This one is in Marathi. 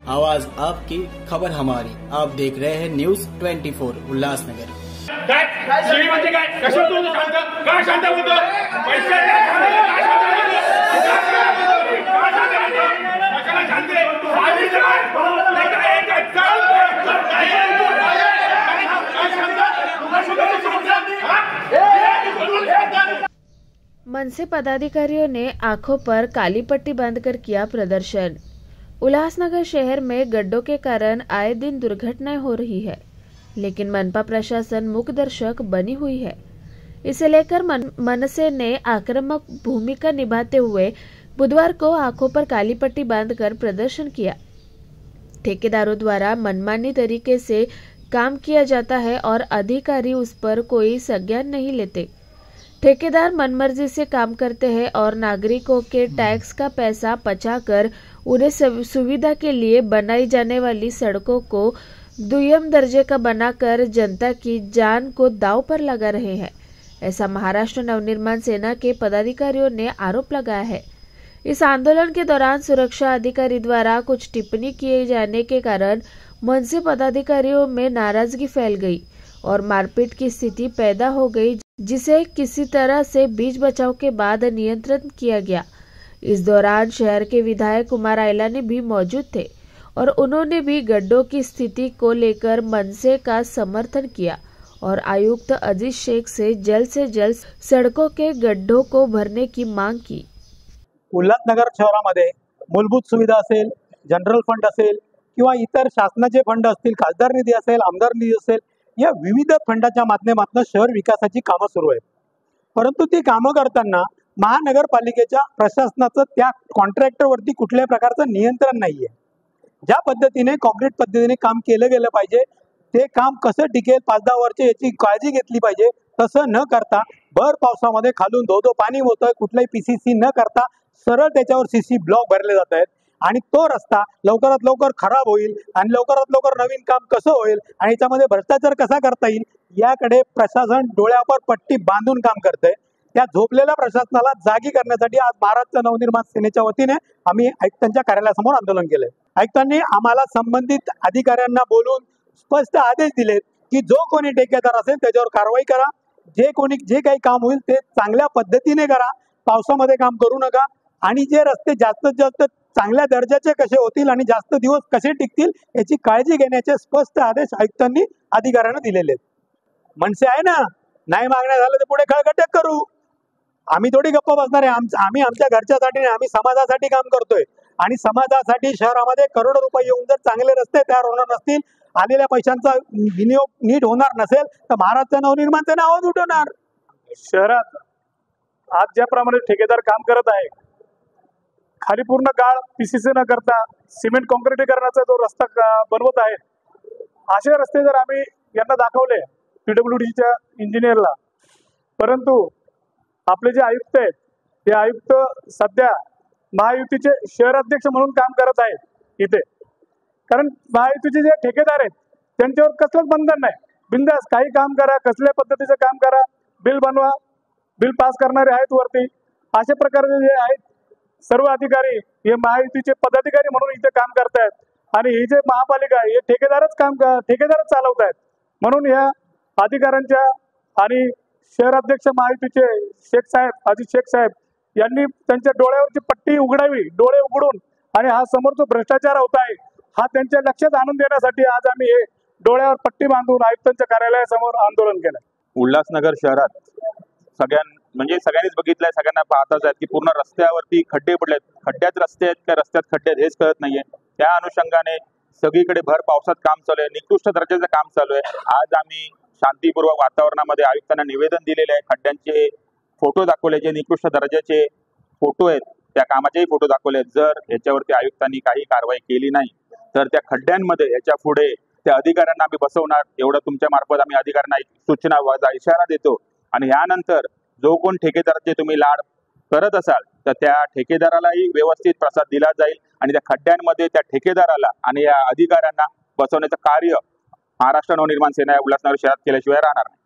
आवाज आपकी, खबर हमारी। आप देख रहे हैं न्यूज 24 उल्लासनगर। मनसे पदाधिकारियों ने आंखों पर काली पट्टी बांधकर किया प्रदर्शन। उल्लासनगर शहर में गड्ढों के कारण आए दिन दुर्घटनाएं हो रही है, लेकिन मनपा प्रशासन मूकदर्शक बनी हुई है। इसे लेकर मनसे ने आक्रामक भूमिका निभाते हुए बुधवार को आंखों पर काली पट्टी बांधकर प्रदर्शन किया। ठेकेदारों द्वारा मनमानी तरीके से काम किया जाता है और अधिकारी उस पर कोई संज्ञान नहीं लेते। ठेकेदार मनमर्जी से काम करते हैं और नागरिकों के टैक्स का पैसा बचाकर उन्हें सुविधा के लिए बनाई जाने वाली सड़कों को दुय्यम दर्जे का बनाकर जनता की जान को दांव पर लगा रहे हैं। ऐसा महाराष्ट्र नवनिर्माण सेना के पदाधिकारियों ने आरोप लगाया है। इस आंदोलन के दौरान सुरक्षा अधिकारी द्वारा कुछ टिप्पणी किए जाने के कारण मनसे पदाधिकारियों में नाराजगी फैल गई और मारपीट की स्थिति पैदा हो गई, जिसे किसी तरह से बीच बचाव के बाद नियंत्रण किया गया। इस दौरान शहर के विधायक कुमार आयलानी भी मौजूद थे और उन्होंने भी गड्ढों की स्थिति को लेकर मनसे का समर्थन किया और आयुक्त अजीज शेख से जल्द सड़कों के गड्ढों को भरने की मांग की। उल्हासनगर शहरामध्ये मूलभूत सुविधा असेल, जनरल फंड असेल किंवा इतर शासनाचे फंड असतील, खासदार निधी असेल, आमदार निधी असेल, या विविध फंडाच्या माध्यमातून शहर विकासाची कामं सुरू आहेत। परंतु ती कामं करताना महानगरपालिकेच्या प्रशासनाचं त्या कॉन्ट्रॅक्टरवरती कुठल्याही प्रकारचं नियंत्रण नाहीये। ज्या पद्धतीने कॉन्क्रीट पद्धतीने काम केलं गेलं पाहिजे, ते काम कसं टिकेल 5-10 वर्षे याची काळजी घेतली पाहिजे। तसं न करता भर पावसामध्ये खालून धो पाणी होतंय, कुठलाही पीसीसी न करता सरळ त्याच्यावर सीसी ब्लॉक भरले जात आहेत आणि तो रस्ता लवकरात लवकर खराब होईल आणि लवकरात लवकर नवीन काम कसं होईल आणि याच्यामध्ये भ्रष्टाचार कसा करता येईल याकडे प्रशासन डोळ्यावर पट्टी बांधून काम करतंय। त्या झोपलेल्या प्रशासनाला जागी करण्यासाठी आज महाराष्ट्र नवनिर्माण सेनेच्या वतीने आम्ही आयुक्तांच्या कार्यालयासमोर आंदोलन केलंय। आयुक्तांनी आम्हाला संबंधित अधिकाऱ्यांना बोलून स्पष्ट आदेश दिलेत की जो कोणी ठेकेदार असेल त्याच्यावर कारवाई करा, जे काही काम होईल ते चांगल्या पद्धतीने करा, पावसामध्ये काम करू नका आणि जे रस्ते जास्तीत जास्त चांगल्या दर्जाचे कसे होतील आणि जास्त दिवस कसे टिकतील याची काळजी घेण्याचे स्पष्ट आदेश आयुक्तांनी अधिकाऱ्यांना दिलेले आहेत। मनसे आहे ना, नाही मागण्या झालं तर पुढे खळखट्याक करू, आम्ही थोडी गप्प बसणार आहे। आम्ही आमच्या घरच्यासाठी नाही, आम्ही समाजासाठी काम करतोय आणि समाजासाठी शहरामध्ये करोडो रुपये येऊन जर चांगले रस्ते तयार होणार नसतील, आलेल्या पैशांचा विनियोग नीट होणार नसेल तर महाराष्ट्र नवनिर्माण सेना आवाज उठवणार। शहरात आज ज्याप्रमाणे ठेकेदार काम करत आहे, खाली पूर्ण गाळ पीसीसी न करता सिमेंट काँक्रिटीकरणाचा जो रस्ता बनवत आहे, असे रस्ते जर आम्ही यांना दाखवले पीडब्ल्यूडीच्या इंजिनियरला, परंतु आपले जे आयुक्त आहेत ते आयुक्त सध्या महायुतीचे शहर अध्यक्ष म्हणून काम करत आहेत इथे। कारण महायुतीचे जे ठेकेदार आहेत त्यांच्यावर कसलंच बंधन नाही, बिंदास काही काम करा, कसल्या पद्धतीचं काम करा, बिल बनवा, बिल पास करणारे आहेत वरती। अशा प्रकारचे जे आहेत सर्व अधिकारी हे महायुतीचे पदाधिकारी म्हणून इथे काम करतायत आणि ही जे महापालिका आहे हे ठेकेदारच चालवत आहेत। म्हणून या अधिकाऱ्यांच्या आणि शहर अध्यक्ष महायुतीचे शेख साहेब अजित शेख साहेब यांनी त्यांच्या डोळ्यावरची पट्टी उघडावी, डोळे उघडून, आणि हा समोर जो भ्रष्टाचार होत आहे हा त्यांच्या लक्षात आणून देण्यासाठी आज आम्ही हे डोळ्यावर पट्टी बांधून आयुक्तांच्या कार्यालयासमोर आंदोलन केलं। उल्हासनगर शहरात सगळ्यांनीच बघितलंय, सगळ्यांना पाहताच आहेत की पूर्ण रस्त्यावरती खड्डे पडलेत। खड्ड्यात रस्ते आहेत का रस्त्यात खड्डे आहेत हेच कळत नाहीये। त्या अनुषंगाने सगळीकडे भर पावसात काम चालू आहे, निकृष्ट दर्जाचं काम चालू आहे। आज आम्ही शांतीपूर्वक वातावरणामध्ये आयुक्तांना निवेदन दिलेले आहे, खड्ड्यांचे फोटो दाखवले, जे निकृष्ट दर्जाचे फोटो आहेत त्या कामाचेही फोटो दाखवले। जर याच्यावरती आयुक्तांनी काही कारवाई केली नाही तर त्या खड्ड्यांमध्ये याच्या पुढे त्या अधिकाऱ्यांना आम्ही बसवणार, एवढं तुमच्या मार्फत आम्ही अधिकाऱ्यांना सूचना इशारा देतो। आणि यानंतर जो कोण ठेकेदाराचे तुम्ही लाड करत असाल तर त्या ठेकेदारालाही व्यवस्थित प्रसाद दिला जाईल आणि त्या खड्ड्यांमध्ये त्या ठेकेदाराला आणि या अधिकाऱ्यांना बसवण्याचं कार्य महाराष्ट्र नवनिर्माण सेना उल्हासनगर शहरात केल्याशिवाय राहणार नाही।